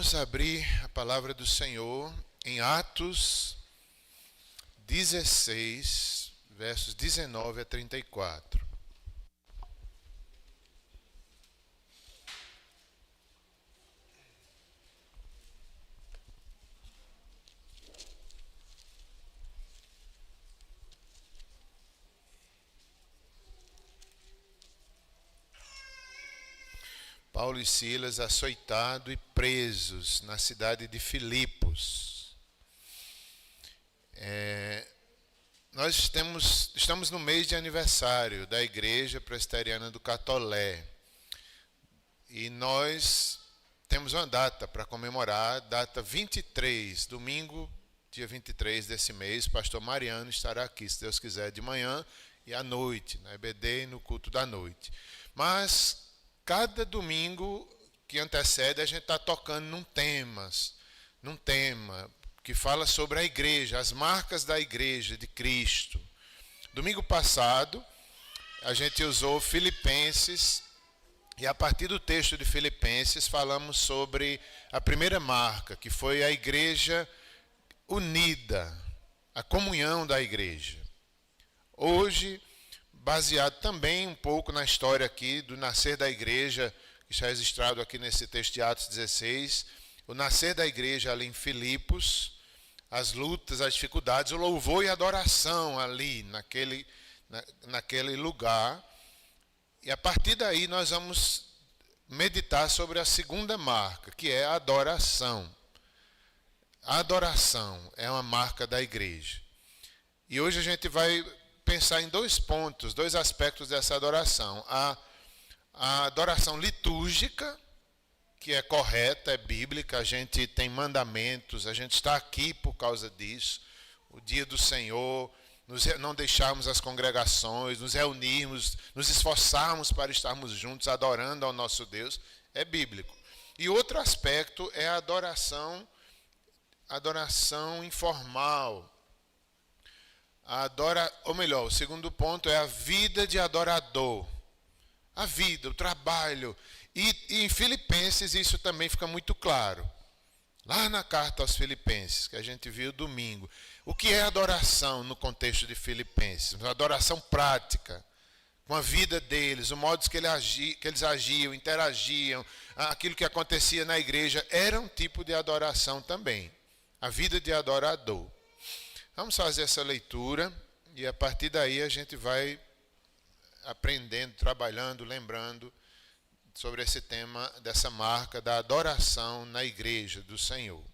Vamos abrir a palavra do Senhor em Atos 16, versos 19 a 34. Paulo e Silas açoitados e presos na cidade de Filipos. Nós estamos no mês de aniversário da Igreja Presbiteriana do Catolé. E nós temos uma data para comemorar, data 23, domingo, dia 23 desse mês. Pastor Mariano estará aqui, se Deus quiser, de manhã e à noite, na EBD e no culto da noite. Mas cada domingo que antecede, a gente está tocando num tema que fala sobre a igreja, as marcas da igreja de Cristo. Domingo passado, a gente usou Filipenses, e a partir do texto de Filipenses, falamos sobre a primeira marca, que foi a igreja unida, a comunhão da igreja. Hoje, baseado também um pouco na história aqui do nascer da igreja, que está registrado aqui nesse texto de Atos 16, o nascer da igreja ali em Filipos, as lutas, as dificuldades, o louvor e a adoração ali, naquele lugar. E a partir daí nós vamos meditar sobre a segunda marca, que é a adoração. A adoração é uma marca da igreja. E hoje a gente vai pensar em dois pontos, dois aspectos dessa adoração. A adoração litúrgica, que é correta, é bíblica, a gente tem mandamentos, a gente está aqui por causa disso. O dia do Senhor, não deixarmos as congregações, nos reunirmos, nos esforçarmos para estarmos juntos, adorando ao nosso Deus, é bíblico. E outro aspecto é a adoração informal. O segundo ponto é a vida de adorador. A vida, o trabalho. E em Filipenses isso também fica muito claro. Lá na carta aos Filipenses, que a gente viu domingo. O que é adoração no contexto de Filipenses? Uma adoração prática, com a vida deles, o modo que eles agiam, interagiam, aquilo que acontecia na igreja, era um tipo de adoração também. A vida de adorador. Vamos fazer essa leitura e a partir daí a gente vai aprendendo, trabalhando, lembrando sobre esse tema dessa marca da adoração na igreja do Senhor.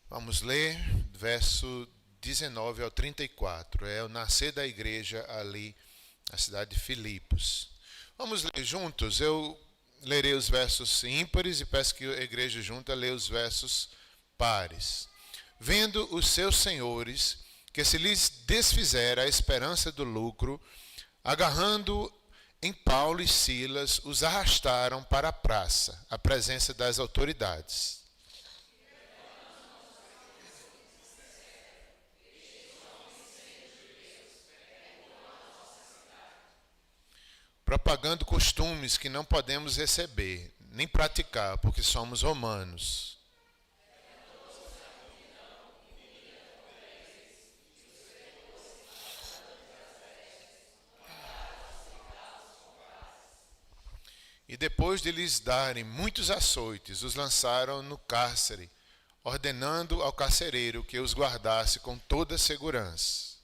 Vamos ler verso 19 ao 34. É o nascer da igreja ali na cidade de Filipos. Vamos ler juntos? Eu lerei os versos ímpares e peço que a igreja junta leia os versos pares. Vendo os seus senhores que se lhes desfizera a esperança do lucro, agarrando em Paulo e Silas, os arrastaram para a praça, à presença das autoridades. Propagando costumes que não podemos receber, nem praticar, porque somos romanos. E depois de lhes darem muitos açoites, os lançaram no cárcere, ordenando ao carcereiro que os guardasse com toda segurança.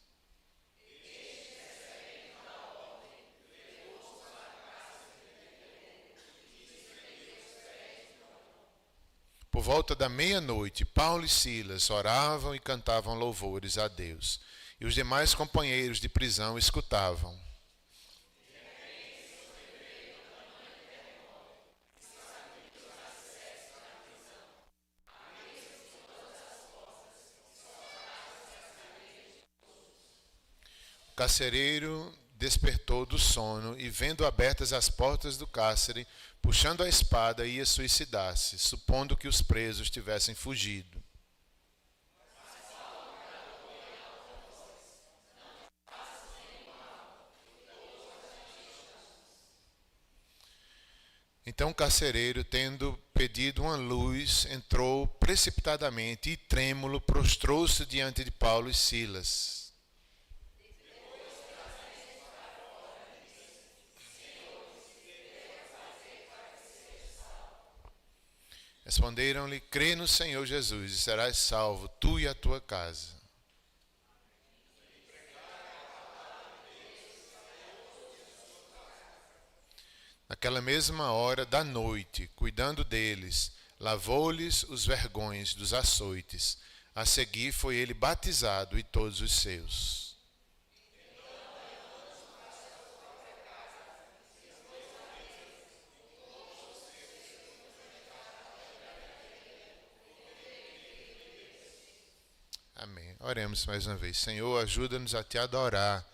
Por volta da meia-noite, Paulo e Silas oravam e cantavam louvores a Deus, e os demais companheiros de prisão escutavam. O carcereiro despertou do sono e, vendo abertas as portas do cárcere, puxando a espada, ia suicidar-se, supondo que os presos tivessem fugido. Então o carcereiro, tendo pedido uma luz, entrou precipitadamente e, trêmulo, prostrou-se diante de Paulo e Silas. Responderam-lhe: crê no Senhor Jesus e serás salvo, tu e a tua casa. Naquela mesma hora da noite, cuidando deles, lavou-lhes os vergões dos açoites. A seguir foi ele batizado e todos os seus. Amém. Oremos mais uma vez. Senhor, ajuda-nos a te adorar,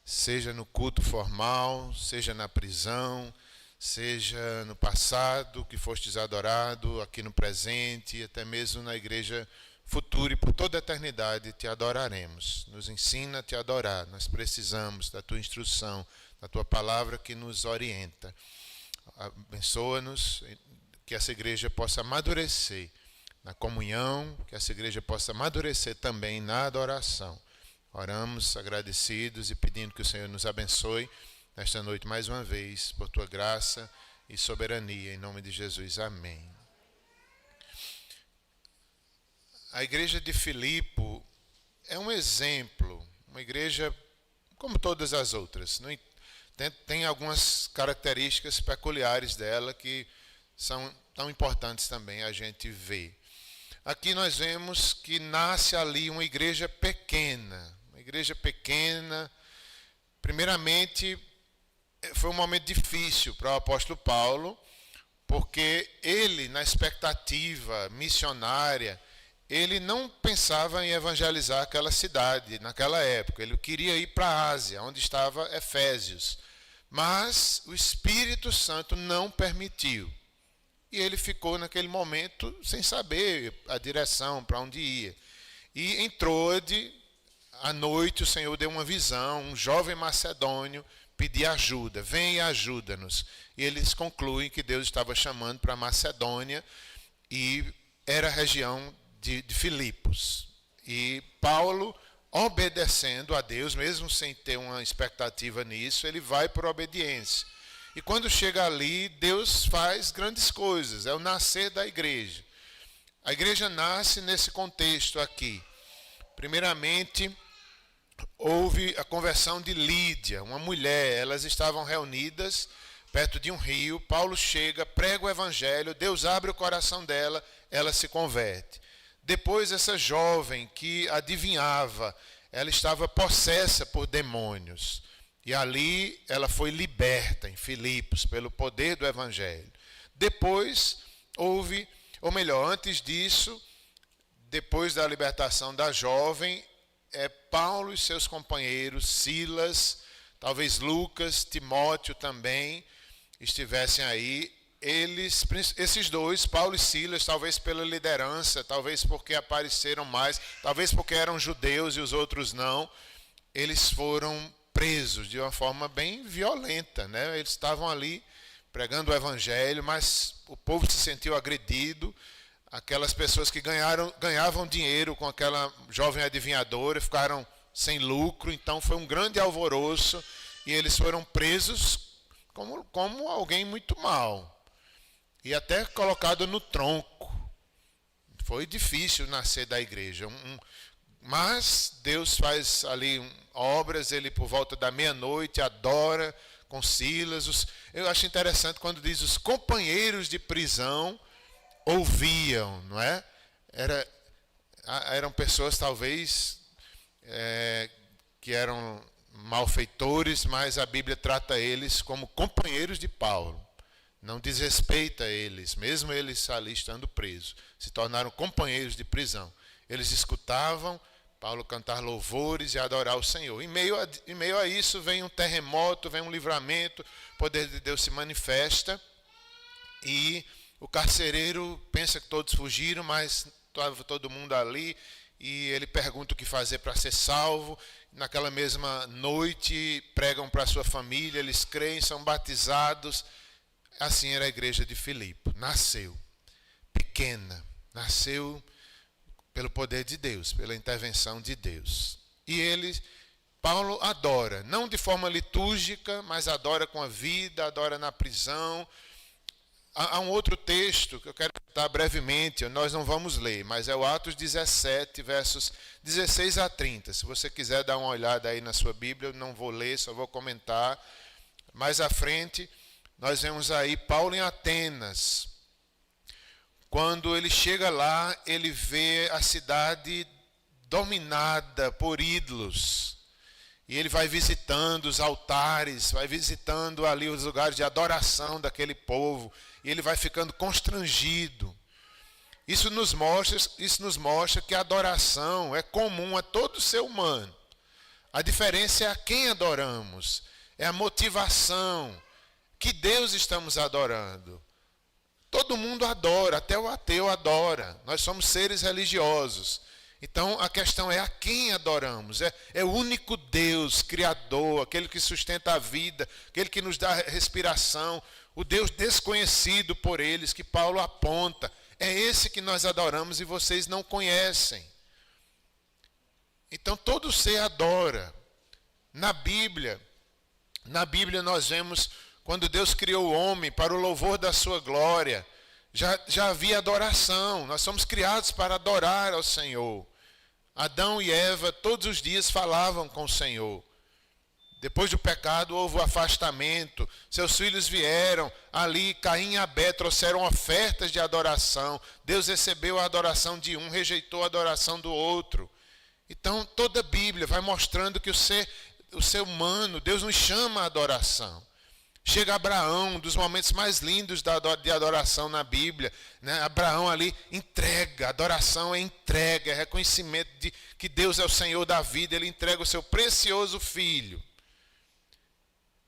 seja no culto formal, seja na prisão, seja no passado que fostes adorado, aqui no presente, até mesmo na igreja futura e por toda a eternidade te adoraremos. Nos ensina a te adorar, nós precisamos da tua instrução, da tua palavra que nos orienta. Abençoa-nos, que essa igreja possa amadurecer na comunhão, que essa igreja possa amadurecer também na adoração. Oramos agradecidos e pedindo que o Senhor nos abençoe nesta noite mais uma vez, por tua graça e soberania, em nome de Jesus. Amém. A igreja de Filipe é um exemplo, uma igreja como todas as outras. Tem algumas características peculiares dela que são tão importantes também a gente ver. Aqui nós vemos que nasce ali uma igreja pequena. Uma igreja pequena, primeiramente, foi um momento difícil para o apóstolo Paulo, porque ele, na expectativa missionária, ele não pensava em evangelizar aquela cidade naquela época. Ele queria ir para a Ásia, onde estava Efésios. Mas o Espírito Santo não permitiu. E ele ficou naquele momento sem saber a direção, para onde ia. E em Troade, à noite, o Senhor deu uma visão, um jovem macedônio pedia ajuda, vem e ajuda-nos. E eles concluem que Deus estava chamando para a Macedônia e era a região de Filipos. E Paulo, obedecendo a Deus, mesmo sem ter uma expectativa nisso, ele vai por obediência. E quando chega ali, Deus faz grandes coisas, é o nascer da igreja. A igreja nasce nesse contexto aqui. Primeiramente, houve a conversão de Lídia, uma mulher. Elas estavam reunidas perto de um rio. Paulo chega, prega o evangelho, Deus abre o coração dela, ela se converte. Depois, essa jovem que adivinhava, ela estava possessa por demônios. E ali ela foi liberta em Filipos pelo poder do evangelho. Depois houve, ou melhor, antes disso, depois da libertação da jovem, Paulo e seus companheiros, Silas, talvez Lucas, Timóteo também, estivessem aí. Esses dois, Paulo e Silas, talvez pela liderança, talvez porque apareceram mais, talvez porque eram judeus e os outros não, eles foram presos de uma forma bem violenta, né? Eles estavam ali pregando o evangelho, mas o povo se sentiu agredido. Aquelas pessoas que ganhavam dinheiro com aquela jovem adivinhadora ficaram sem lucro, então foi um grande alvoroço e eles foram presos como alguém muito mau e até colocado no tronco. Foi difícil nascer da igreja, mas Deus faz ali obras. Ele por volta da meia-noite adora com Silas. Eu acho interessante quando diz os companheiros de prisão ouviam, não é? Eram pessoas talvez que eram malfeitores, mas a Bíblia trata eles como companheiros de Paulo. Não desrespeita eles, mesmo eles ali estando presos. Se tornaram companheiros de prisão. Eles escutavam Paulo cantar louvores e adorar o Senhor. Em meio a isso vem um terremoto, vem um livramento, o poder de Deus se manifesta e o carcereiro pensa que todos fugiram, mas estava todo mundo ali e ele pergunta o que fazer para ser salvo. Naquela mesma noite pregam para a sua família, eles creem, são batizados. Assim era a igreja de Filipe. Nasceu pequena, nasceu pelo poder de Deus, pela intervenção de Deus. E Paulo adora, não de forma litúrgica, mas adora com a vida, adora na prisão. Há um outro texto que eu quero citar brevemente, nós não vamos ler, mas é o Atos 17, versos 16 a 30. Se você quiser dar uma olhada aí na sua Bíblia, eu não vou ler, só vou comentar. Mais à frente, nós vemos aí Paulo em Atenas. Quando ele chega lá, ele vê a cidade dominada por ídolos. E ele vai visitando os altares, vai visitando ali os lugares de adoração daquele povo. E ele vai ficando constrangido. Isso nos mostra que a adoração é comum a todo ser humano. A diferença é a quem adoramos. É a motivação. Que Deus estamos adorando. Todo mundo adora, até o ateu adora. Nós somos seres religiosos. Então a questão é a quem adoramos. É o único Deus, Criador, aquele que sustenta a vida, aquele que nos dá respiração, o Deus desconhecido por eles, que Paulo aponta. É esse que nós adoramos e vocês não conhecem. Então todo ser adora. Na Bíblia nós vemos quando Deus criou o homem para o louvor da sua glória. Já havia adoração, nós somos criados para adorar ao Senhor. Adão e Eva todos os dias falavam com o Senhor. Depois do pecado houve o afastamento, seus filhos vieram, ali Caim e Abel trouxeram ofertas de adoração. Deus recebeu a adoração de um, rejeitou a adoração do outro. Então toda a Bíblia vai mostrando que o ser humano, Deus nos chama à adoração. Chega Abraão, um dos momentos mais lindos de adoração na Bíblia. Né? Abraão ali entrega, adoração é entrega, é reconhecimento de que Deus é o Senhor da vida. Ele entrega o seu precioso filho.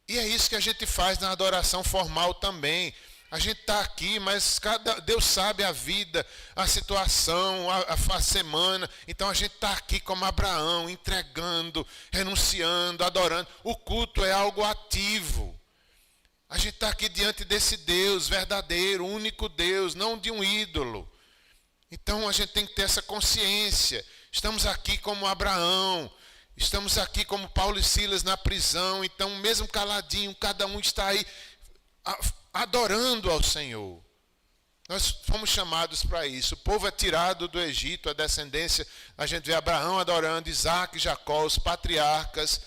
E é isso que a gente faz na adoração formal também. A gente está aqui, mas Deus sabe a vida, a situação, a semana. Então a gente está aqui como Abraão, entregando, renunciando, adorando. O culto é algo ativo. A gente está aqui diante desse Deus verdadeiro, único Deus, não de um ídolo. Então a gente tem que ter essa consciência. Estamos aqui como Abraão, estamos aqui como Paulo e Silas na prisão. Então mesmo caladinho, cada um está aí adorando ao Senhor. Nós fomos chamados para isso. O povo é tirado do Egito, a descendência, a gente vê Abraão adorando, Isaac, Jacó, os patriarcas.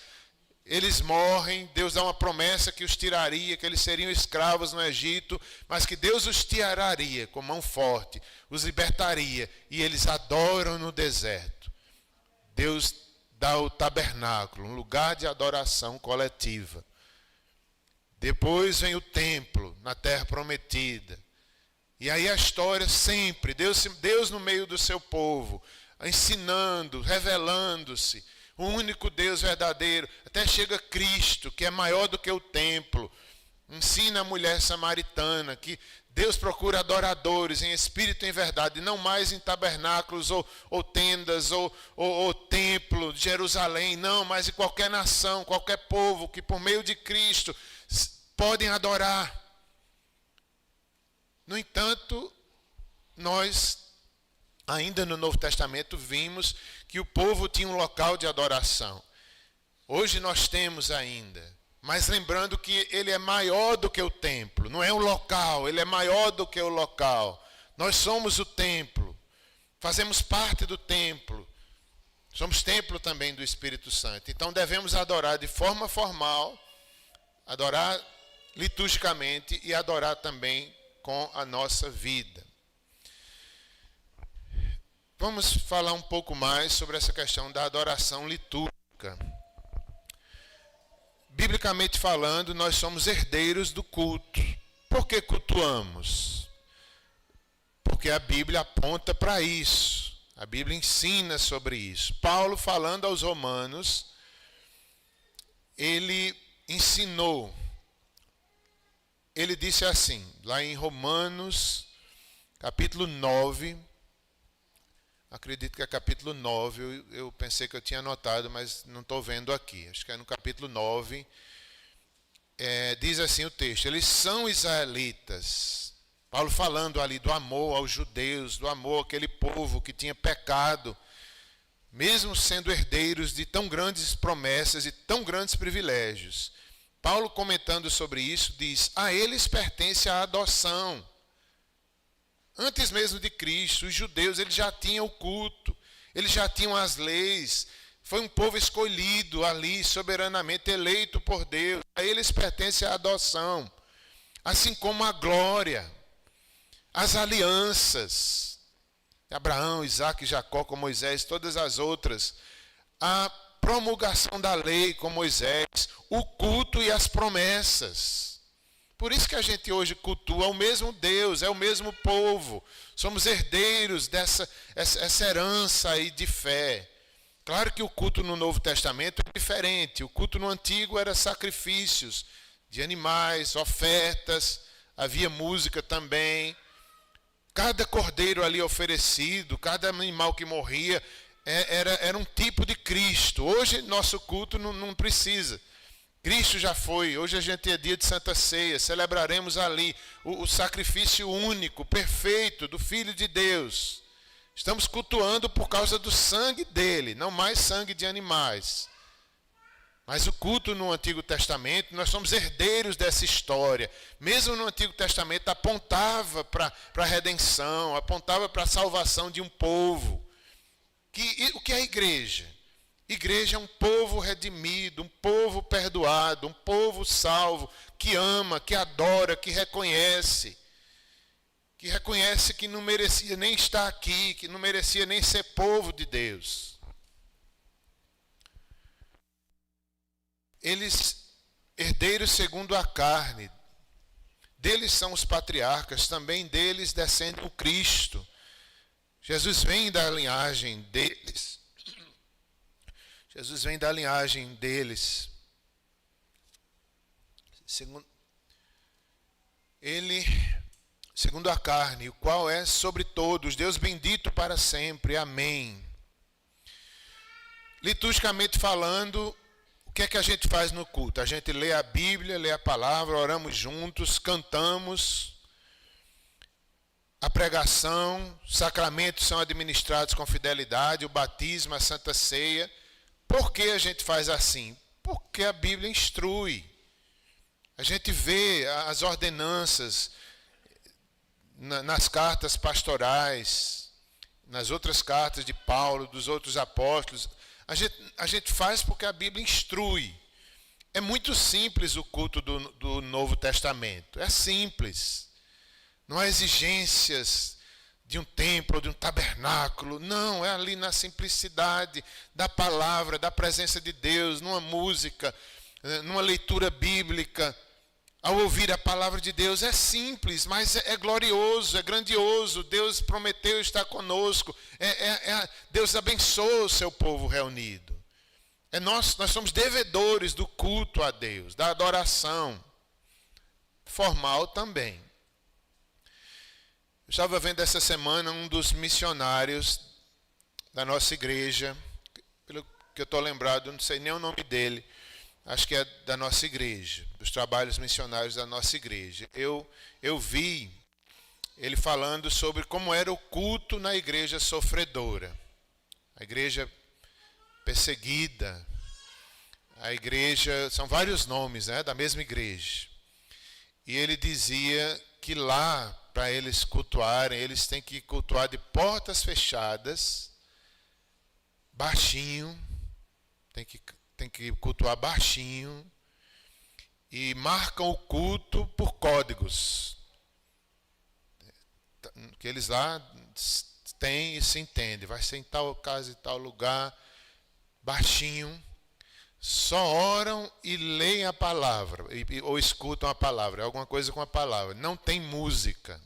Eles morrem, Deus dá uma promessa que os tiraria, que eles seriam escravos no Egito, mas que Deus os tiraria com mão forte, os libertaria, e eles adoram no deserto. Deus dá o tabernáculo, um lugar de adoração coletiva. Depois vem o templo na terra prometida. E aí a história sempre, Deus no meio do seu povo, ensinando, revelando-se. O único Deus verdadeiro, até chega Cristo, que é maior do que o templo. Ensina a mulher samaritana que Deus procura adoradores em espírito e em verdade, não mais em tabernáculos ou tendas ou templo de Jerusalém, não, mas em qualquer nação, qualquer povo que por meio de Cristo podem adorar. No entanto, nós ainda no Novo Testamento vimos que o povo tinha um local de adoração. Hoje nós temos ainda, mas lembrando que ele é maior do que o templo. Não é um local, ele é maior do que o local. Nós somos o templo, fazemos parte do templo. Somos templo também do Espírito Santo. Então devemos adorar de forma formal, adorar liturgicamente e adorar também com a nossa vida. Vamos falar um pouco mais sobre essa questão da adoração litúrgica. Biblicamente falando, nós somos herdeiros do culto. Por que cultuamos? Porque a Bíblia aponta para isso. A Bíblia ensina sobre isso. Paulo, falando aos romanos, ele ensinou. Ele disse assim, lá em Romanos, capítulo 9, acredito que é capítulo 9, eu pensei que eu tinha anotado, mas não estou vendo aqui. Acho que é no capítulo 9, diz assim o texto, eles são israelitas. Paulo falando ali do amor aos judeus, do amor àquele povo que tinha pecado, mesmo sendo herdeiros de tão grandes promessas e tão grandes privilégios. Paulo, comentando sobre isso, diz: a eles pertence a adoção. Antes mesmo de Cristo, os judeus eles já tinham o culto, eles já tinham as leis. Foi um povo escolhido ali, soberanamente eleito por Deus. A eles pertence a adoção, assim como a glória, as alianças, Abraão, Isaac, Jacó com Moisés, todas as outras, a promulgação da lei com Moisés, o culto e as promessas. Por isso que a gente hoje cultua o mesmo Deus, é o mesmo povo. Somos herdeiros essa herança aí de fé. Claro que o culto no Novo Testamento é diferente. O culto no Antigo era sacrifícios de animais, ofertas, havia música também. Cada cordeiro ali oferecido, cada animal que morria, era um tipo de Cristo. Hoje nosso culto não precisa. Cristo já foi, hoje a gente é dia de Santa Ceia, celebraremos ali o sacrifício único, perfeito do Filho de Deus. Estamos cultuando por causa do sangue dele, não mais sangue de animais. Mas o culto no Antigo Testamento, nós somos herdeiros dessa história. Mesmo no Antigo Testamento apontava para a redenção, apontava para a salvação de um povo. O que é a igreja? Igreja é um povo redimido, um povo perdoado, um povo salvo, que ama, que adora, que reconhece que não merecia nem estar aqui, que não merecia nem ser povo de Deus. Eles, herdeiros segundo a carne, deles são os patriarcas, também deles descende o Cristo. Jesus vem da linhagem deles. Jesus vem da linhagem deles. Segundo a carne, o qual é sobre todos, Deus bendito para sempre. Amém. Liturgicamente falando, o que é que a gente faz no culto? A gente lê a Bíblia, lê a palavra, oramos juntos, cantamos. A pregação, sacramentos são administrados com fidelidade, o batismo, a Santa Ceia. Por que a gente faz assim? Porque a Bíblia instrui. A gente vê as ordenanças nas cartas pastorais, nas outras cartas de Paulo, dos outros apóstolos. A gente faz porque a Bíblia instrui. É muito simples o culto do Novo Testamento. É simples. Não há exigências de um templo, de um tabernáculo. Não, é ali na simplicidade da palavra, da presença de Deus, numa música, numa leitura bíblica. Ao ouvir a palavra de Deus é simples, mas é glorioso, é grandioso. Deus prometeu estar conosco. Deus abençoa o seu povo reunido. Nós somos devedores do culto a Deus, da adoração. Formal também. Eu estava vendo essa semana um dos missionários da nossa igreja, pelo que eu estou lembrado, não sei nem o nome dele, acho que é da nossa igreja, dos trabalhos missionários da nossa igreja. Eu vi ele falando sobre como era o culto na igreja sofredora, a igreja perseguida, a igreja, são vários nomes, né, da mesma igreja. E ele dizia que lá, para eles cultuarem, eles têm que cultuar de portas fechadas, baixinho, tem que cultuar baixinho, e marcam o culto por códigos, que eles lá têm e se entendem. Vai ser em tal casa e tal lugar, baixinho, só oram e leem a palavra, ou escutam a palavra, alguma coisa com a palavra. Não tem música,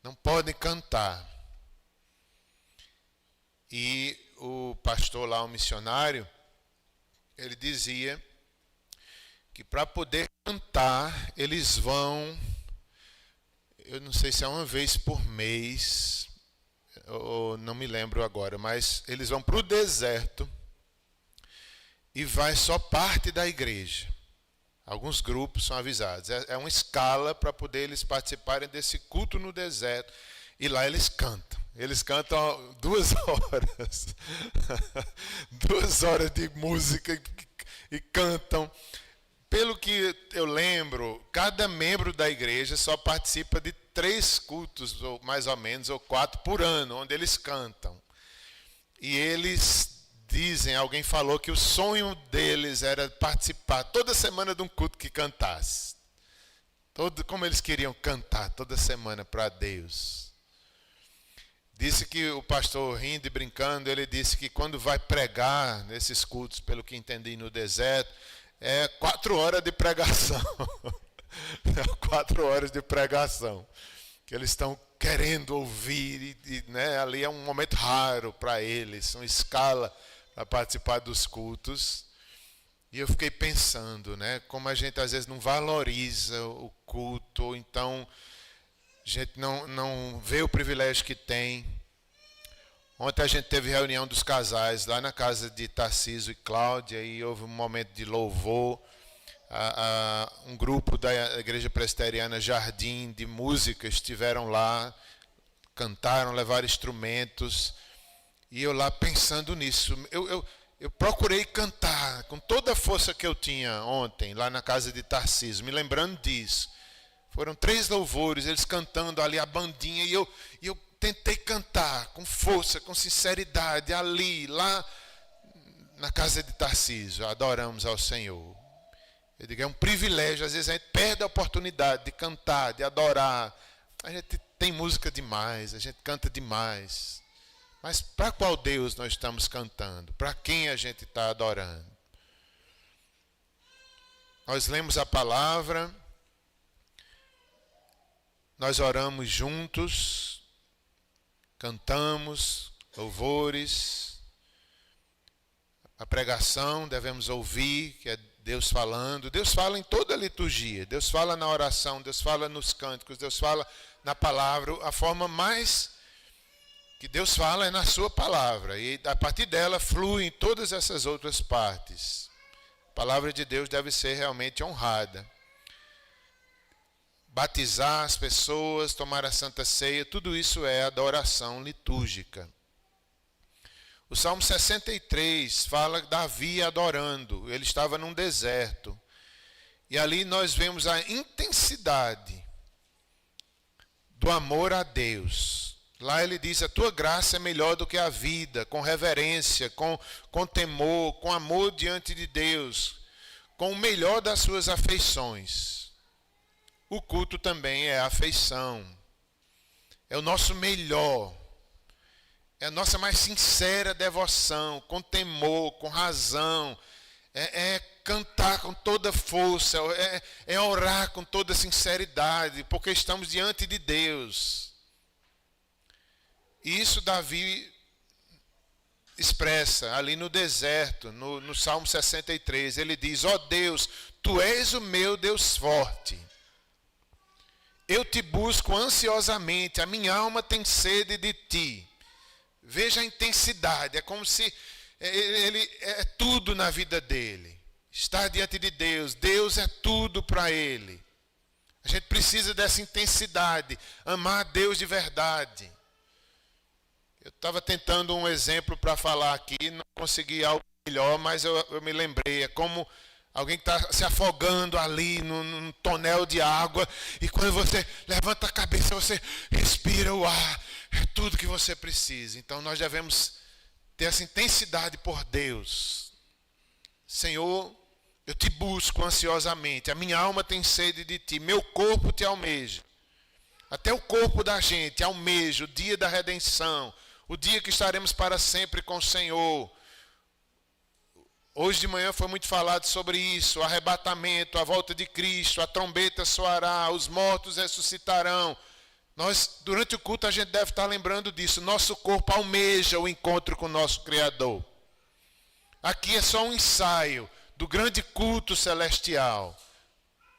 não podem cantar. E o pastor lá, o missionário, ele dizia que para poder cantar, eles vão, eu não sei se é uma vez por mês, ou não me lembro agora, mas eles vão para o deserto, e vai só parte da igreja. Alguns grupos são avisados. É uma escala para poder eles participarem desse culto no deserto. E lá eles cantam. Eles cantam 2 horas. 2 horas de música e cantam. Pelo que eu lembro, cada membro da igreja só participa de 3 cultos, ou mais ou menos, ou 4 por ano, onde eles cantam. E eles dizem, alguém falou que o sonho deles era participar toda semana de um culto que cantasse. Como eles queriam cantar toda semana para Deus. Disse que o pastor, rindo e brincando, ele disse que quando vai pregar nesses cultos, pelo que entendi no deserto, é 4 horas de pregação. 4 horas de pregação. Que eles estão querendo ouvir, né, ali é um momento raro para eles, uma escala para participar dos cultos. E eu fiquei pensando, né, como a gente às vezes não valoriza o culto, ou então a gente não vê o privilégio que tem. Ontem a gente teve reunião dos casais lá na casa de Tarcísio e Cláudia, e houve um momento de louvor. Um grupo da Igreja Presbiteriana Jardim de música estiveram lá, cantaram, levaram instrumentos, e eu lá pensando nisso, eu procurei cantar com toda a força que eu tinha ontem lá na casa de Tarcísio, me lembrando disso. Foram 3 louvores, eles cantando ali, a bandinha, e eu tentei cantar com força, com sinceridade, lá na casa de Tarcísio, adoramos ao Senhor. Eu digo, é um privilégio, às vezes a gente perde a oportunidade de cantar, de adorar. A gente tem música demais, a gente canta demais. Mas para qual Deus nós estamos cantando? Para quem a gente está adorando? Nós lemos a palavra, nós oramos juntos, cantamos louvores, a pregação devemos ouvir, que é Deus falando. Deus fala em toda a liturgia, Deus fala na oração, Deus fala nos cânticos, Deus fala na palavra. A forma mais que Deus fala é na sua palavra, e a partir dela flui em todas essas outras partes. A palavra de Deus deve ser realmente honrada. Batizar as pessoas, tomar a Santa Ceia, tudo isso é adoração litúrgica. O Salmo 63 fala de Davi adorando, ele estava num deserto. E ali nós vemos a intensidade do amor a Deus. Lá ele diz, a tua graça é melhor do que a vida, com reverência, com temor, com amor diante de Deus, com o melhor das suas afeições. O culto também é afeição, é o nosso melhor. É a nossa mais sincera devoção, com temor, com razão. É cantar com toda força, é orar com toda sinceridade, porque estamos diante de Deus. E isso Davi expressa ali no deserto, no Salmo 63. Ele diz, ó Deus, tu és o meu Deus forte. Eu te busco ansiosamente, a minha alma tem sede de ti. Veja a intensidade, é como se ele é tudo na vida dele. Estar diante de Deus, Deus é tudo para ele. A gente precisa dessa intensidade, amar a Deus de verdade. Eu estava tentando um exemplo para falar aqui, não consegui algo melhor, mas eu me lembrei, é como alguém que está se afogando ali num tonel de água, e quando você levanta a cabeça, você respira o ar. É tudo que você precisa. Então nós devemos ter essa intensidade por Deus. Senhor, eu te busco ansiosamente. A minha alma tem sede de ti. Meu corpo te almeja. Até o corpo da gente almeja o dia da redenção. O dia que estaremos para sempre com o Senhor. Hoje de manhã foi muito falado sobre isso. O arrebatamento, a volta de Cristo, a trombeta soará, os mortos ressuscitarão. Nós, durante o culto, a gente deve estar lembrando disso. Nosso corpo almeja o encontro com o nosso Criador. Aqui é só um ensaio do grande culto celestial,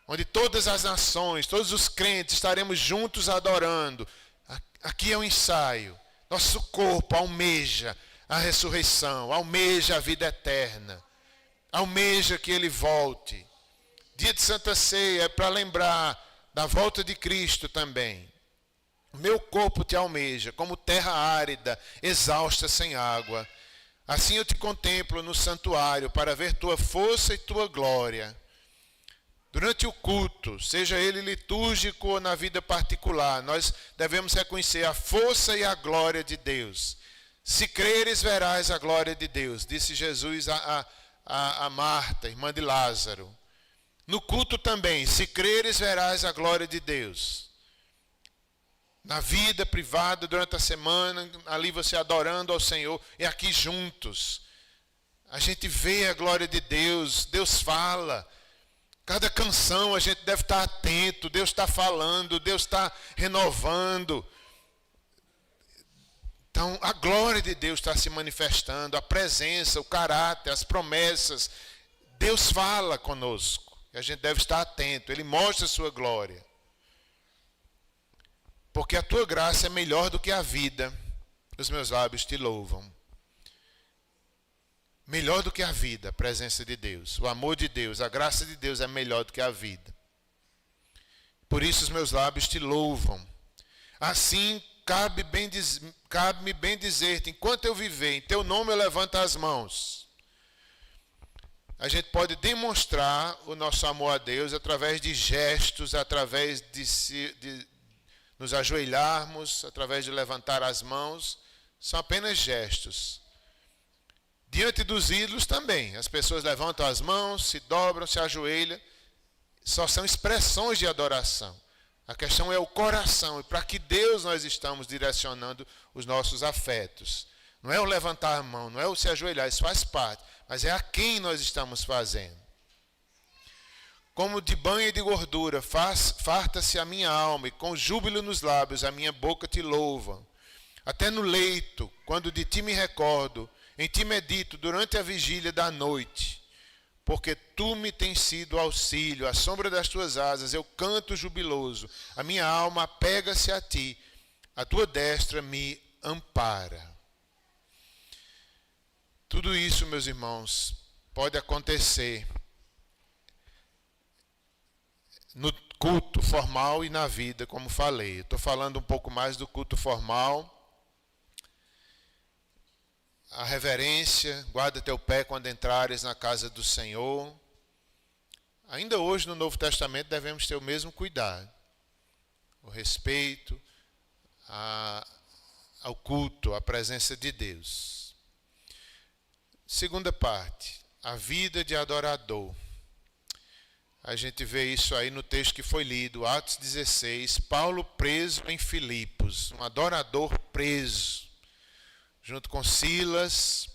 onde todas as nações, todos os crentes estaremos juntos adorando. Aqui é um ensaio. Nosso corpo almeja a ressurreição, almeja a vida eterna, almeja que Ele volte. Dia de Santa Ceia é para lembrar da volta de Cristo também. Meu corpo te almeja, como terra árida, exausta sem água. Assim eu te contemplo no santuário, para ver tua força e tua glória. Durante o culto, seja ele litúrgico ou na vida particular, nós devemos reconhecer a força e a glória de Deus. Se creres, verás a glória de Deus, disse Jesus a Marta, irmã de Lázaro. No culto também, se creres, verás a glória de Deus. Na vida privada, durante a semana, ali você adorando ao Senhor, e aqui juntos. A gente vê a glória de Deus, Deus fala. Cada canção a gente deve estar atento, Deus está falando, Deus está renovando. Então, a glória de Deus está se manifestando, a presença, o caráter, as promessas. Deus fala conosco, e a gente deve estar atento, Ele mostra a sua glória. Porque a tua graça é melhor do que a vida, os meus lábios te louvam. Melhor do que a vida, a presença de Deus, o amor de Deus, a graça de Deus é melhor do que a vida. Por isso os meus lábios te louvam. Assim, cabe-me bem dizer-te, enquanto eu viver, em teu nome eu levanto as mãos. A gente pode demonstrar o nosso amor a Deus através de gestos, através de nos ajoelharmos, através de levantar as mãos. São apenas gestos. Diante dos ídolos também, as pessoas levantam as mãos, se dobram, se ajoelham, só são expressões de adoração. A questão é o coração, e para que Deus nós estamos direcionando os nossos afetos. Não é o levantar a mão, não é o se ajoelhar, isso faz parte, mas é a quem nós estamos fazendo. Como de banho e de gordura, farta-se a minha alma, e com júbilo nos lábios a minha boca te louva. Até no leito, quando de ti me recordo, em ti medito durante a vigília da noite, porque tu me tens sido auxílio, à sombra das tuas asas eu canto jubiloso, a minha alma apega-se a ti, a tua destra me ampara. Tudo isso, meus irmãos, pode acontecer no culto formal e na vida, como falei. Estou falando um pouco mais do culto formal. A reverência, guarda teu pé quando entrares na casa do Senhor. Ainda hoje no Novo Testamento devemos ter o mesmo cuidado. O respeito ao culto, à presença de Deus. Segunda parte, a vida de adorador. A gente vê isso aí no texto que foi lido, Atos 16, Paulo preso em Filipos, um adorador preso. Junto com Silas,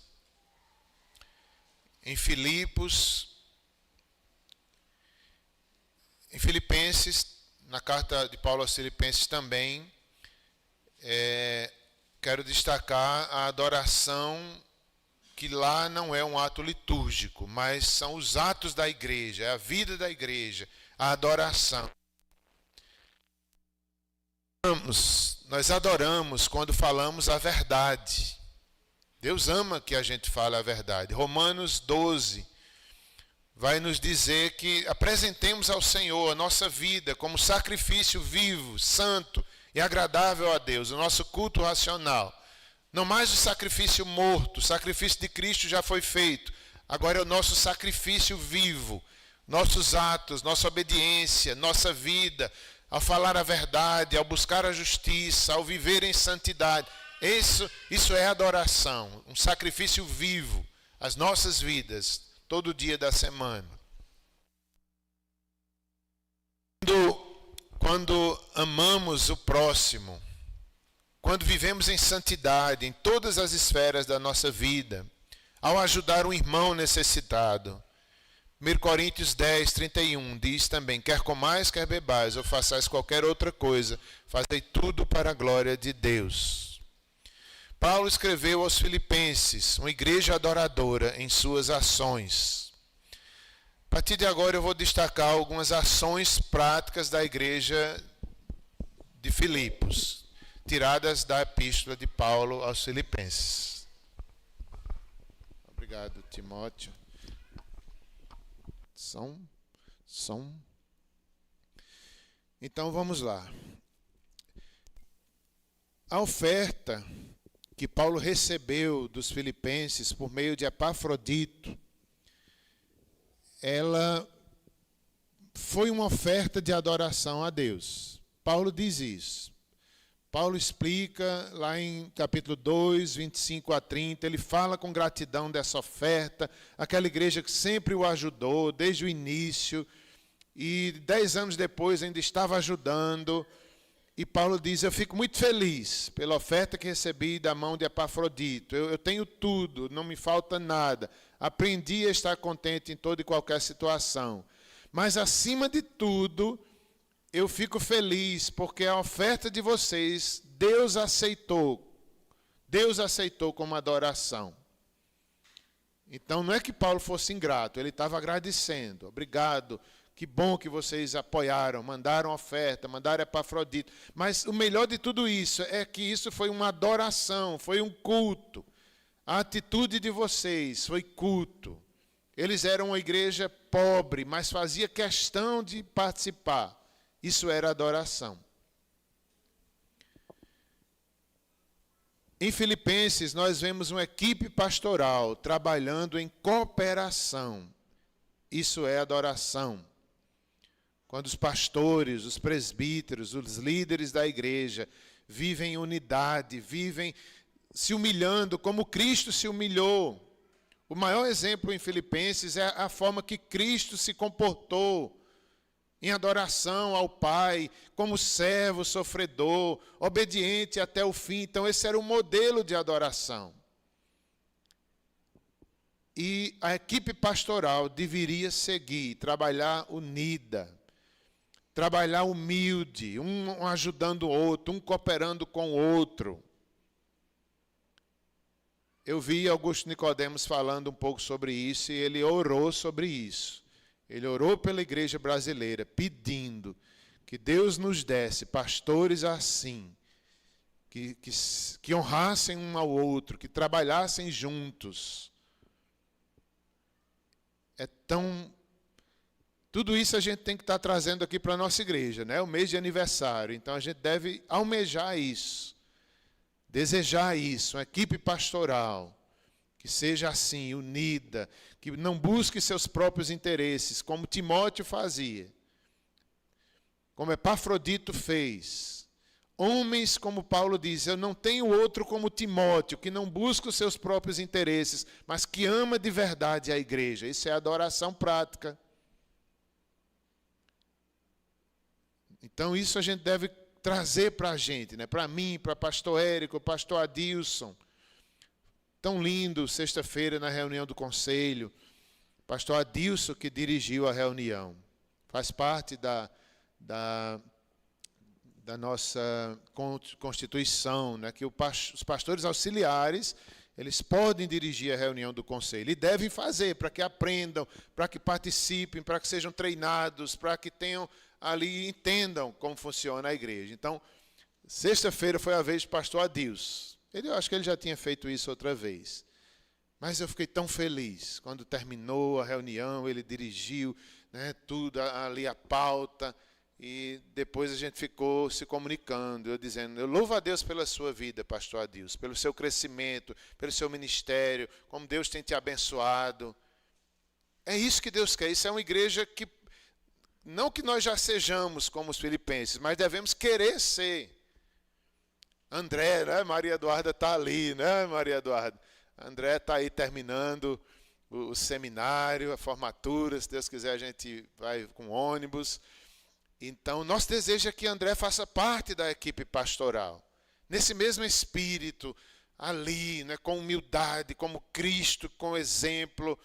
em Filipos, em Filipenses, na carta de Paulo aos Filipenses também, quero destacar a adoração, que lá não é um ato litúrgico, mas são os atos da igreja, é a vida da igreja, a adoração. Nós adoramos quando falamos a verdade. Deus ama que a gente fale a verdade. Romanos 12 vai nos dizer que apresentemos ao Senhor a nossa vida como sacrifício vivo, santo e agradável a Deus, o nosso culto racional. Não mais o sacrifício morto, o sacrifício de Cristo já foi feito. Agora é o nosso sacrifício vivo, nossos atos, nossa obediência, nossa vida, ao falar a verdade, ao buscar a justiça, ao viver em santidade. Isso é adoração, um sacrifício vivo, as nossas vidas, todo dia da semana. Quando amamos o próximo, quando vivemos em santidade em todas as esferas da nossa vida, ao ajudar um irmão necessitado. 1 Coríntios 10, 31 diz também, quer comais, quer bebais, ou façais qualquer outra coisa, fazei tudo para a glória de Deus. Paulo escreveu aos Filipenses, uma igreja adoradora em suas ações. A partir de agora eu vou destacar algumas ações práticas da igreja de Filipos, tiradas da epístola de Paulo aos Filipenses. Obrigado, Timóteo. Som. Então vamos lá. A oferta que Paulo recebeu dos filipenses por meio de Epafrodito, ela foi uma oferta de adoração a Deus. Paulo diz isso. Paulo explica lá em capítulo 2, 25 a 30, ele fala com gratidão dessa oferta, aquela igreja que sempre o ajudou desde o início, e 10 anos depois ainda estava ajudando. E Paulo diz, eu fico muito feliz pela oferta que recebi da mão de Epafrodito. Eu tenho tudo, não me falta nada. Aprendi a estar contente em toda e qualquer situação. Mas, acima de tudo, eu fico feliz porque a oferta de vocês, Deus aceitou. Deus aceitou como adoração. Então, não é que Paulo fosse ingrato, ele estava agradecendo. Obrigado. Que bom que vocês apoiaram, mandaram oferta, mandaram Epafrodito. Mas o melhor de tudo isso é que isso foi uma adoração, foi um culto. A atitude de vocês foi culto. Eles eram uma igreja pobre, mas fazia questão de participar. Isso era adoração. Em Filipenses, nós vemos uma equipe pastoral trabalhando em cooperação. Isso é adoração. Quando os pastores, os presbíteros, os líderes da igreja vivem em unidade, vivem se humilhando como Cristo se humilhou. O maior exemplo em Filipenses é a forma que Cristo se comportou em adoração ao Pai, como servo sofredor, obediente até o fim. Então, esse era o modelo de adoração. E a equipe pastoral deveria seguir, trabalhar unida, trabalhar humilde, um ajudando o outro, um cooperando com o outro. Eu vi Augusto Nicodemos falando um pouco sobre isso e ele orou sobre isso. Ele orou pela igreja brasileira, pedindo que Deus nos desse pastores assim, que honrassem um ao outro, que trabalhassem juntos. Tudo isso a gente tem que estar trazendo aqui para a nossa igreja, né? O mês de aniversário. Então a gente deve almejar isso, desejar isso, uma equipe pastoral que seja assim, unida, que não busque seus próprios interesses, como Timóteo fazia, como Epafrodito fez. Homens, como Paulo diz, eu não tenho outro como Timóteo, que não busca os seus próprios interesses, mas que ama de verdade a igreja. Isso é adoração prática. Então, isso a gente deve trazer para a gente, né? Para mim, para pastor Érico, pastor Adilson. Tão lindo, sexta-feira, na reunião do conselho. Pastor Adilson que dirigiu a reunião. Faz parte da nossa Constituição, né? Que os pastores auxiliares, eles podem dirigir a reunião do conselho. E devem fazer, para que aprendam, para que participem, para que sejam treinados, para que tenham ali entendam como funciona a igreja. Então, sexta-feira foi a vez do pastor Adilson. Eu acho que ele já tinha feito isso outra vez. Mas eu fiquei tão feliz. Quando terminou a reunião, ele dirigiu, né, tudo ali, a pauta. E depois a gente ficou se comunicando, eu dizendo, eu louvo a Deus pela sua vida, pastor Adilson, pelo seu crescimento, pelo seu ministério, como Deus tem te abençoado. É isso que Deus quer. Isso é uma igreja que não que nós já sejamos como os filipenses, mas devemos querer ser. André, né? Maria Eduarda está ali, né, Maria Eduarda? André está aí terminando o seminário, a formatura, se Deus quiser a gente vai com ônibus. Então, nosso desejo é que André faça parte da equipe pastoral. Nesse mesmo espírito, ali, né, com humildade, como Cristo, com exemplo.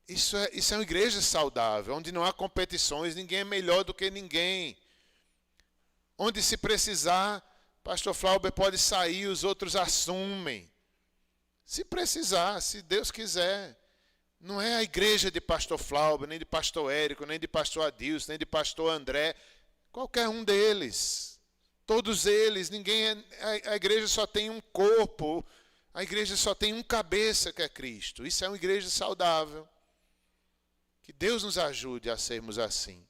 Isso é uma igreja saudável, onde não há competições, ninguém é melhor do que ninguém. Onde se precisar, pastor Flauber pode sair, os outros assumem. Se precisar, se Deus quiser. Não é a igreja de pastor Flauber, nem de pastor Érico, nem de pastor Adilson, nem de pastor André. Qualquer um deles. Todos eles, a igreja só tem um corpo. A igreja só tem um cabeça que é Cristo. Isso é uma igreja saudável. Que Deus nos ajude a sermos assim.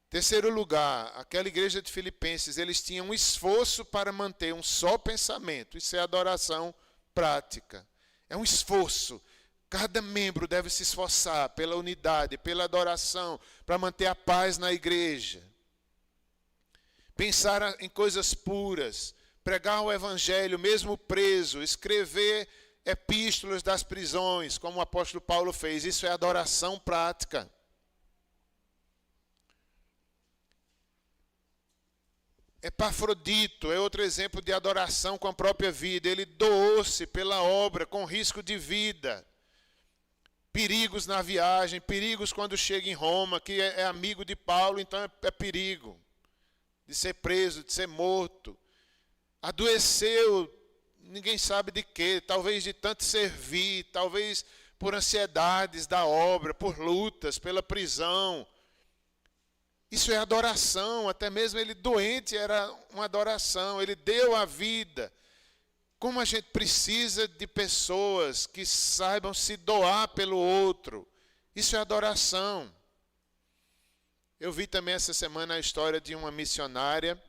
Terceiro lugar, aquela igreja de Filipenses, eles tinham um esforço para manter um só pensamento. Isso é adoração prática. É um esforço. Cada membro deve se esforçar pela unidade, pela adoração, para manter a paz na igreja. Pensar em coisas puras, pregar o evangelho mesmo preso, escrever epístolas das prisões, como o apóstolo Paulo fez. Isso é adoração prática. Epafrodito é outro exemplo de adoração com a própria vida. Ele doou-se pela obra com risco de vida. Perigos na viagem, perigos quando chega em Roma, que é amigo de Paulo, então é perigo de ser preso, de ser morto. Adoeceu, ninguém sabe de quê, talvez de tanto servir, talvez por ansiedades da obra, por lutas, pela prisão. Isso é adoração, até mesmo ele doente era uma adoração, ele deu a vida. Como a gente precisa de pessoas que saibam se doar pelo outro. Isso é adoração. Eu vi também essa semana a história de uma missionária,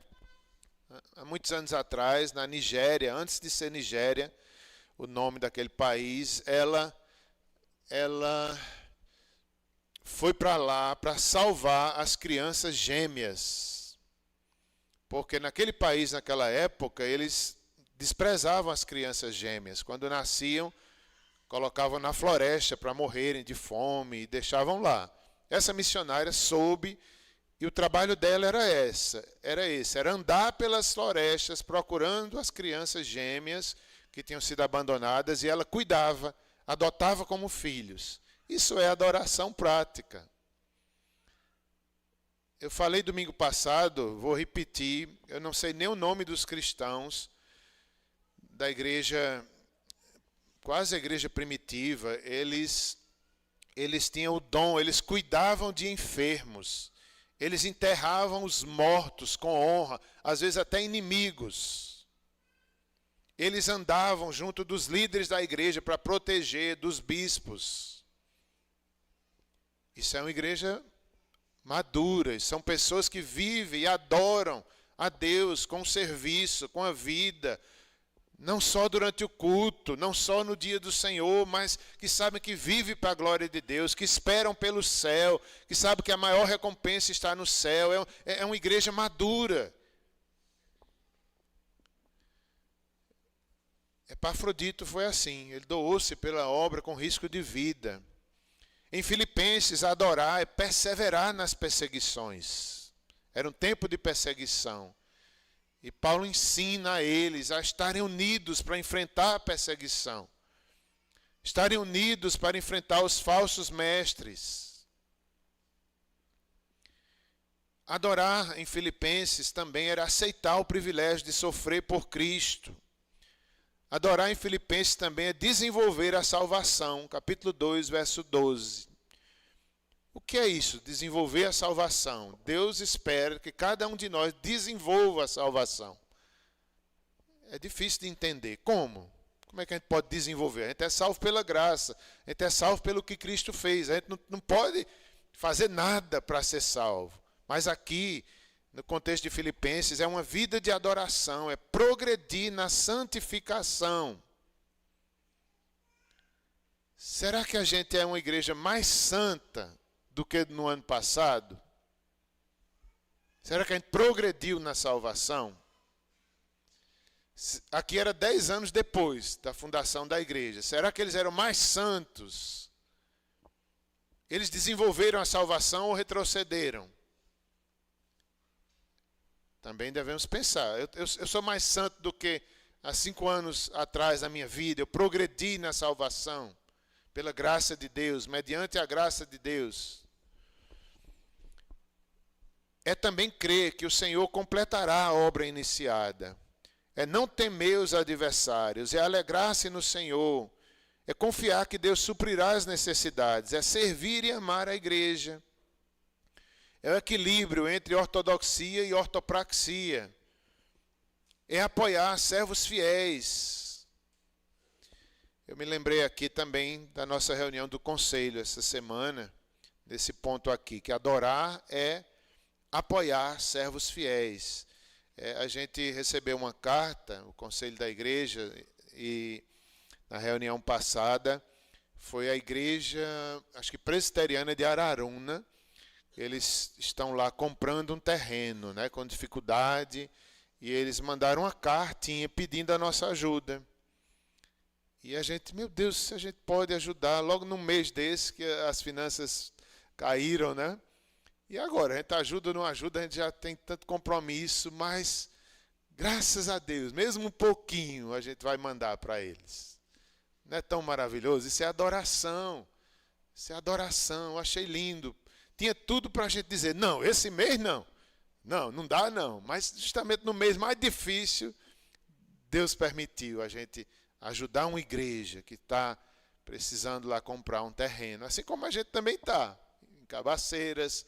há muitos anos atrás, na Nigéria, antes de ser Nigéria, o nome daquele país, ela foi para lá para salvar as crianças gêmeas. Porque naquele país, naquela época, eles desprezavam as crianças gêmeas. Quando nasciam, colocavam na floresta para morrerem de fome e deixavam lá. Essa missionária soube, e o trabalho dela era andar pelas florestas procurando as crianças gêmeas que tinham sido abandonadas, e ela cuidava, adotava como filhos. Isso é adoração prática. Eu falei domingo passado, vou repetir, eu não sei nem o nome dos cristãos da igreja, quase a igreja primitiva, eles tinham o dom, eles cuidavam de enfermos, eles enterravam os mortos com honra, às vezes até inimigos. Eles andavam junto dos líderes da igreja para proteger, dos bispos. Isso é uma igreja madura, são pessoas que vivem e adoram a Deus com o serviço, com a vida, não só durante o culto, não só no dia do Senhor, mas que sabem que vivem para a glória de Deus, que esperam pelo céu, que sabem que a maior recompensa está no céu. É uma igreja madura. Epafrodito foi assim, ele doou-se pela obra com risco de vida. Em Filipenses, adorar é perseverar nas perseguições. Era um tempo de perseguição. E Paulo ensina a eles a estarem unidos para enfrentar a perseguição. Estarem unidos para enfrentar os falsos mestres. Adorar em Filipenses também era aceitar o privilégio de sofrer por Cristo. Adorar em Filipenses também é desenvolver a salvação. Capítulo 2, verso 12. O que é isso? Desenvolver a salvação. Deus espera que cada um de nós desenvolva a salvação. É difícil de entender. Como? Como é que a gente pode desenvolver? A gente é salvo pela graça. A gente é salvo pelo que Cristo fez. A gente não pode fazer nada para ser salvo. Mas aqui, no contexto de Filipenses, é uma vida de adoração. É progredir na santificação. Será que a gente é uma igreja mais santa do que no ano passado? Será que a gente progrediu na salvação? Aqui era 10 anos depois da fundação da igreja. Será que eles eram mais santos? Eles desenvolveram a salvação ou retrocederam? Também devemos pensar. Eu sou mais santo do que há 5 anos atrás da minha vida. Eu progredi na salvação pela graça de Deus, mediante a graça de Deus. É também crer que o Senhor completará a obra iniciada. É não temer os adversários, é alegrar-se no Senhor, é confiar que Deus suprirá as necessidades, é servir e amar a igreja. É o equilíbrio entre ortodoxia e ortopraxia. É apoiar servos fiéis. Eu me lembrei aqui também da nossa reunião do conselho essa semana, desse ponto aqui, que adorar é apoiar servos fiéis. A gente recebeu uma carta, o conselho da igreja, e na reunião passada foi a igreja, acho que presbiteriana de Araruna. Eles estão lá comprando um terreno, né, com dificuldade, e eles mandaram uma cartinha pedindo a nossa ajuda. E a gente, meu Deus, se a gente pode ajudar, logo num mês desse que as finanças caíram, né? E agora, a gente ajuda ou não ajuda, a gente já tem tanto compromisso, mas graças a Deus, mesmo um pouquinho, a gente vai mandar para eles. Não é tão maravilhoso? Isso é adoração. Isso é adoração, eu achei lindo. Tinha tudo para a gente dizer, não, esse mês não. Não dá não. Mas justamente no mês mais difícil, Deus permitiu a gente ajudar uma igreja que está precisando lá comprar um terreno. Assim como a gente também está, em Cabaceiras,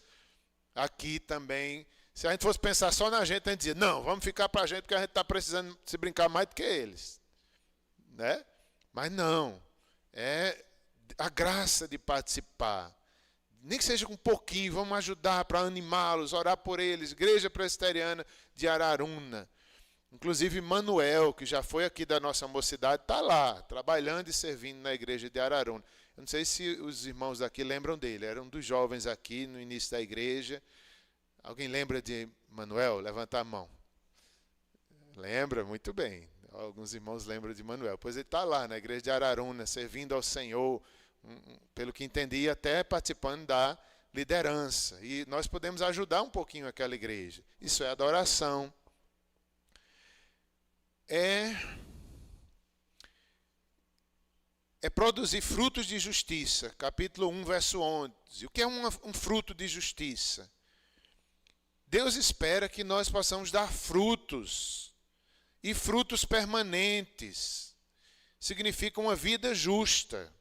aqui também. Se a gente fosse pensar só na gente, a gente dizia, não, vamos ficar para a gente porque a gente está precisando se brincar mais do que eles. Né? Mas não, é a graça de participar. Nem que seja com um pouquinho, vamos ajudar para animá-los, orar por eles. Igreja Presbiteriana de Araruna. Inclusive Manuel, que já foi aqui da nossa mocidade, está lá, trabalhando e servindo na igreja de Araruna. Eu não sei se os irmãos daqui lembram dele, era um dos jovens aqui no início da igreja. Alguém lembra de Manuel? Levanta a mão. Lembra? Muito bem. Alguns irmãos lembram de Manuel. Pois ele está lá na igreja de Araruna, servindo ao Senhor, pelo que entendi, até participando da liderança. E nós podemos ajudar um pouquinho aquela igreja. Isso é adoração. É produzir frutos de justiça. Capítulo 1, verso 11. O que é um fruto de justiça? Deus espera que nós possamos dar frutos. E frutos permanentes. Significa uma vida justa.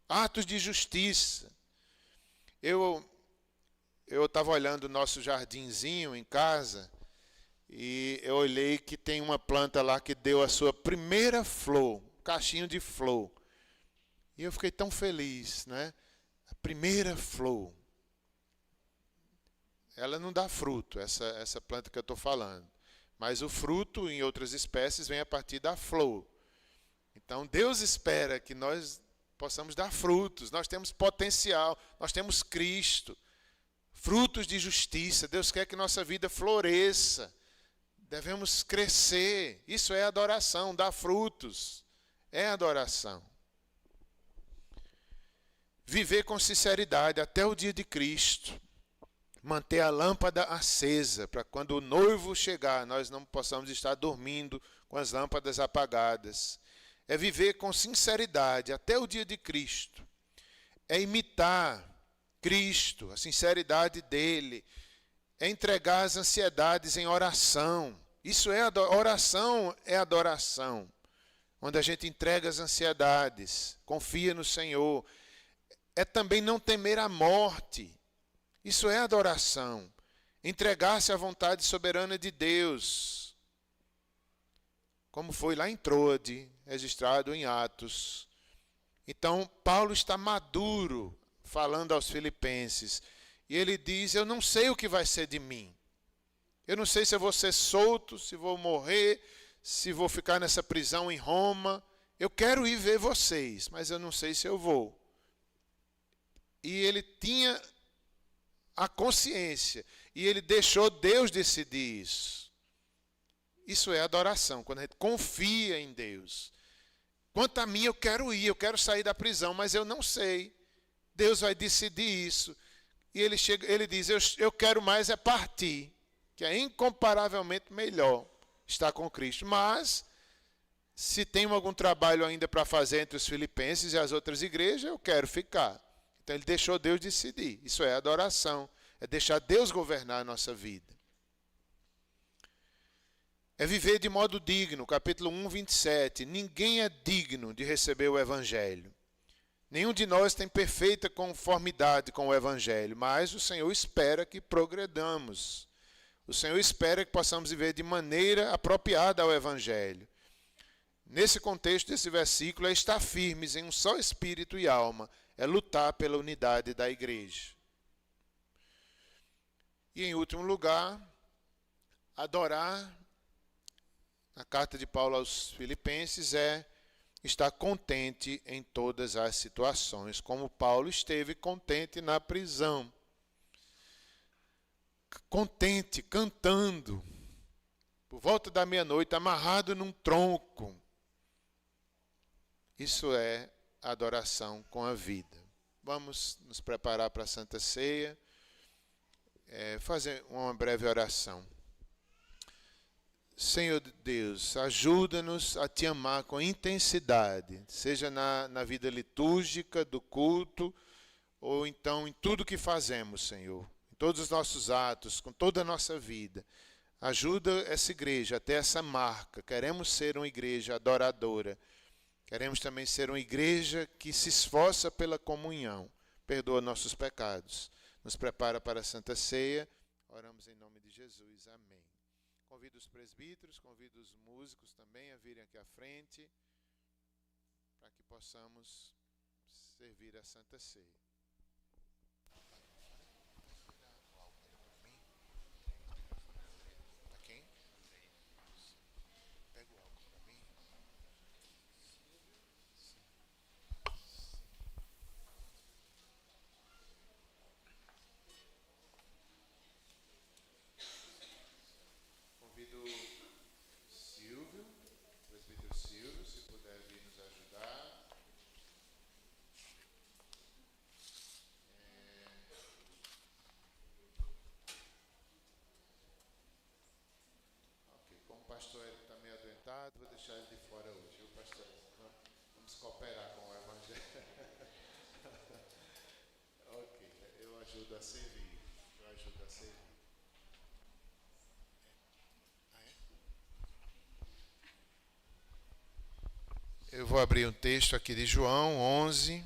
Atos de justiça. Eu estava olhando o nosso jardinzinho em casa e eu olhei que tem uma planta lá que deu a sua primeira flor, um cachinho de flor. E eu fiquei tão feliz, né? A primeira flor. Ela não dá fruto, essa planta que eu estou falando. Mas o fruto em outras espécies vem a partir da flor. Então Deus espera que nós possamos dar frutos. Nós temos potencial, nós temos Cristo. Frutos de justiça. Deus quer que nossa vida floresça. Devemos crescer. Isso é adoração, dar frutos. É adoração. Viver com sinceridade até o dia de Cristo. Manter a lâmpada acesa, para quando o noivo chegar, nós não possamos estar dormindo com as lâmpadas apagadas. É viver com sinceridade até o dia de Cristo. É imitar Cristo, a sinceridade dele. É entregar as ansiedades em oração. Isso é oração, é adoração. Onde a gente entrega as ansiedades, confia no Senhor. É também não temer a morte. Isso é adoração. Entregar-se à vontade soberana de Deus. Como foi lá em Troade, registrado em Atos. Então, Paulo está maduro, falando aos filipenses. E ele diz, eu não sei o que vai ser de mim. Eu não sei se eu vou ser solto, se vou morrer, se vou ficar nessa prisão em Roma. Eu quero ir ver vocês, mas eu não sei se eu vou. E ele tinha a consciência. E ele deixou Deus decidir isso. Isso é adoração, quando a gente confia em Deus. Quanto a mim, eu quero ir, eu quero sair da prisão, mas eu não sei. Deus vai decidir isso. E ele diz, eu quero mais é partir, que é incomparavelmente melhor estar com Cristo. Mas, se tem algum trabalho ainda para fazer entre os filipenses e as outras igrejas, eu quero ficar. Então ele deixou Deus decidir. Isso é adoração. É deixar Deus governar a nossa vida. É viver de modo digno. Capítulo 1, 27. Ninguém é digno de receber o Evangelho. Nenhum de nós tem perfeita conformidade com o Evangelho. Mas o Senhor espera que progredamos. O Senhor espera que possamos viver de maneira apropriada ao Evangelho. nesse contexto desse versículo, é estar firmes em um só espírito e alma, é lutar pela unidade da igreja. E em último lugar, adorar, na carta de Paulo aos Filipenses, é estar contente em todas as situações, como Paulo esteve contente na prisão. Contente, cantando, por volta da meia-noite, amarrado num tronco. Isso é adoração com a vida. Vamos nos preparar para a Santa Ceia, fazer uma breve oração. Senhor Deus, ajuda-nos a te amar com intensidade, seja na vida litúrgica, do culto, ou então em tudo que fazemos, Senhor, em todos os nossos atos, com toda a nossa vida. Ajuda essa igreja a ter essa marca. Queremos ser uma igreja adoradora. Queremos também ser uma igreja que se esforça pela comunhão. Perdoa nossos pecados. Nos prepara para a Santa Ceia. Oramos em nome de Jesus. Amém. Convido os presbíteros, convido os músicos também a virem aqui à frente, para que possamos servir a Santa Ceia. O pastor está meio adoentado, vou deixar ele de fora hoje, viu, pastor? Vamos cooperar com o evangelho. Ok, eu ajudo a servir. Eu vou abrir um texto aqui de João 11,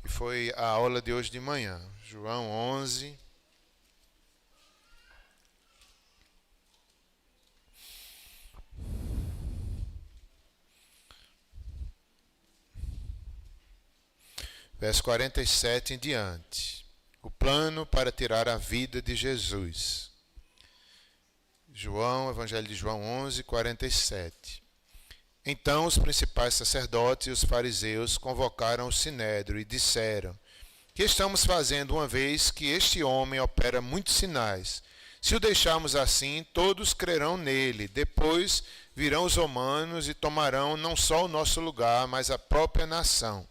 que foi a aula de hoje de manhã. João 11. Verso 47 em diante. O plano para tirar a vida de Jesus. Evangelho de João 11, 47. Então os principais sacerdotes e os fariseus convocaram o sinédrio e disseram: que estamos fazendo uma vez que este homem opera muitos sinais? Se o deixarmos assim, todos crerão nele. Depois virão os romanos e tomarão não só o nosso lugar, mas a própria nação.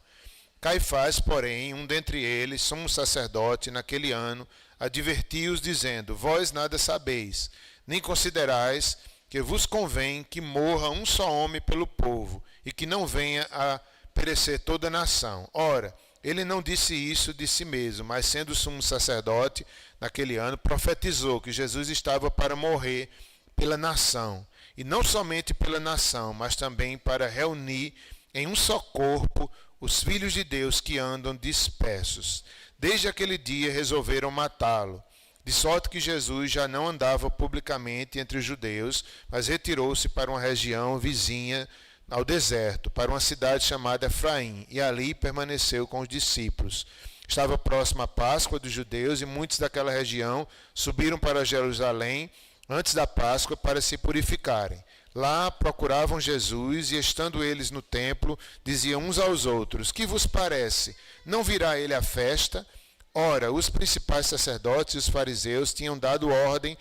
Caifás, porém, um dentre eles, sumo sacerdote, naquele ano, advertiu-os, dizendo: vós nada sabeis, nem considerais que vos convém que morra um só homem pelo povo, e que não venha a perecer toda a nação. Ora, ele não disse isso de si mesmo, mas sendo sumo sacerdote, naquele ano, profetizou que Jesus estava para morrer pela nação, e não somente pela nação, mas também para reunir em um só corpo os filhos de Deus que andam dispersos. Desde aquele dia resolveram matá-lo, de sorte que Jesus já não andava publicamente entre os judeus, mas retirou-se para uma região vizinha ao deserto, para uma cidade chamada Efraim, e ali permaneceu com os discípulos. Estava próxima a Páscoa dos judeus, e muitos daquela região subiram para Jerusalém antes da Páscoa para se purificarem. Lá procuravam Jesus, e estando eles no templo, diziam uns aos outros: que vos parece? Não virá ele à festa? Ora, os principais sacerdotes e os fariseus tinham dado ordem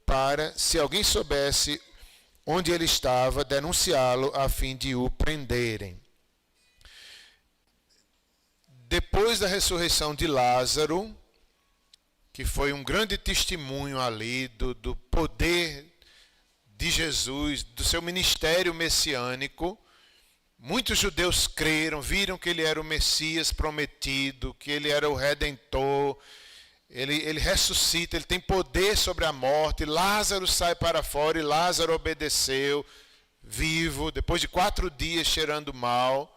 para, se alguém soubesse onde ele estava, denunciá-lo a fim de o prenderem. Depois da ressurreição de Lázaro, que foi um grande testemunho ali do poder de Jesus, do seu ministério messiânico, muitos judeus creram, viram que ele era o Messias prometido, que ele era o Redentor, ele ressuscita, ele tem poder sobre a morte. Lázaro sai para fora e Lázaro obedeceu, vivo, depois de 4 dias cheirando mal.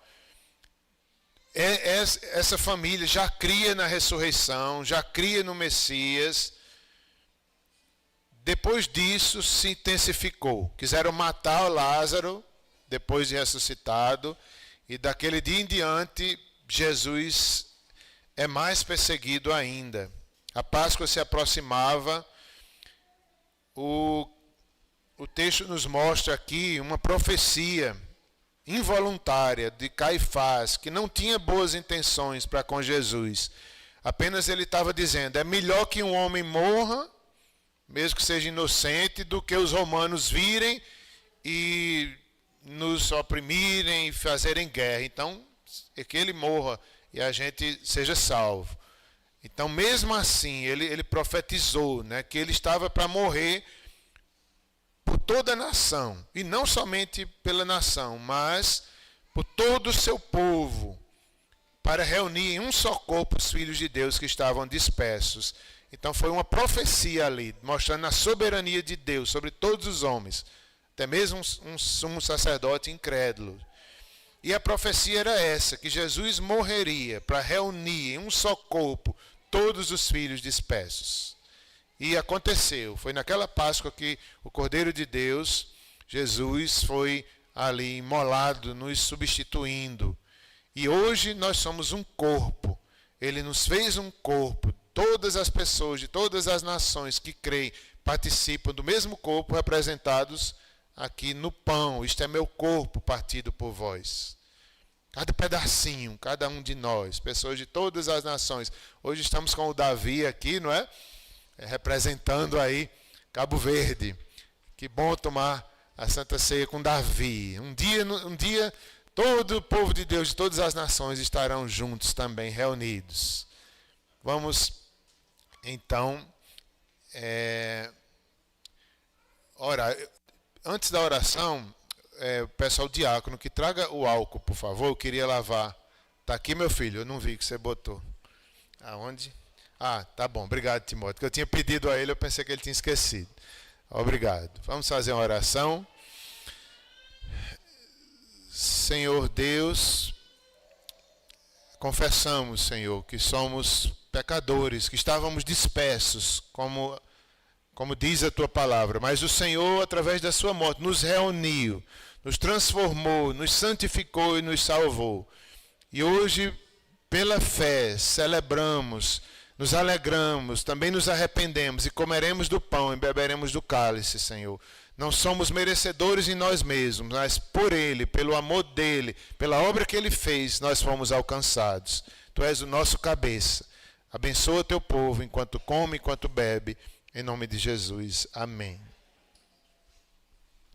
Essa família já cria na ressurreição, já cria no Messias. depois disso se intensificou. Quiseram matar o Lázaro depois de ressuscitado, e daquele dia em diante Jesus é mais perseguido ainda. A Páscoa se aproximava. O texto nos mostra aqui uma profecia involuntária de Caifás, que não tinha boas intenções para com Jesus. Apenas ele estava dizendo, é melhor que um homem morra, mesmo que seja inocente, do que os romanos virem e nos oprimirem e fazerem guerra. Então, é que ele morra e a gente seja salvo. Então, mesmo assim, ele profetizou, né, que ele estava para morrer por toda a nação, e não somente pela nação, mas por todo o seu povo, para reunir em um só corpo os filhos de Deus que estavam dispersos. Então foi uma profecia ali, mostrando a soberania de Deus sobre todos os homens, até mesmo um sumo sacerdote incrédulo. E a profecia era essa, que Jesus morreria para reunir em um só corpo todos os filhos dispersos. E aconteceu, foi naquela Páscoa que o Cordeiro de Deus, Jesus, foi ali imolado, nos substituindo. E hoje nós somos um corpo. Ele nos fez um corpo. Todas as pessoas de todas as nações que creem participam do mesmo corpo, representados aqui no pão. Isto é meu corpo partido por vós. Cada pedacinho, cada um de nós, pessoas de todas as nações. Hoje estamos com o Davi aqui, não é? Representando aí Cabo Verde. Que bom tomar a Santa Ceia com Davi. Um dia todo o povo de Deus de todas as nações estarão juntos também, reunidos. Vamos, então, orar. Antes da oração, o pessoal diácono, que traga o álcool, por favor. Eu queria lavar. Está aqui, meu filho? Eu não vi que você botou. Aonde? Ah, tá bom. Obrigado, Timóteo. Que eu tinha pedido a ele, eu pensei que ele tinha esquecido. Obrigado. Vamos fazer uma oração. Senhor Deus, confessamos, Senhor, que somos pecadores, que estávamos dispersos, como diz a tua palavra. Mas o Senhor, através da sua morte, nos reuniu, nos transformou, nos santificou e nos salvou. E hoje, pela fé, celebramos, nos alegramos, também nos arrependemos e comeremos do pão e beberemos do cálice, Senhor. Não somos merecedores em nós mesmos, mas por Ele, pelo amor dEle, pela obra que Ele fez, nós fomos alcançados. Tu és o nosso cabeça. Abençoa teu povo enquanto come, enquanto bebe. Em nome de Jesus. Amém.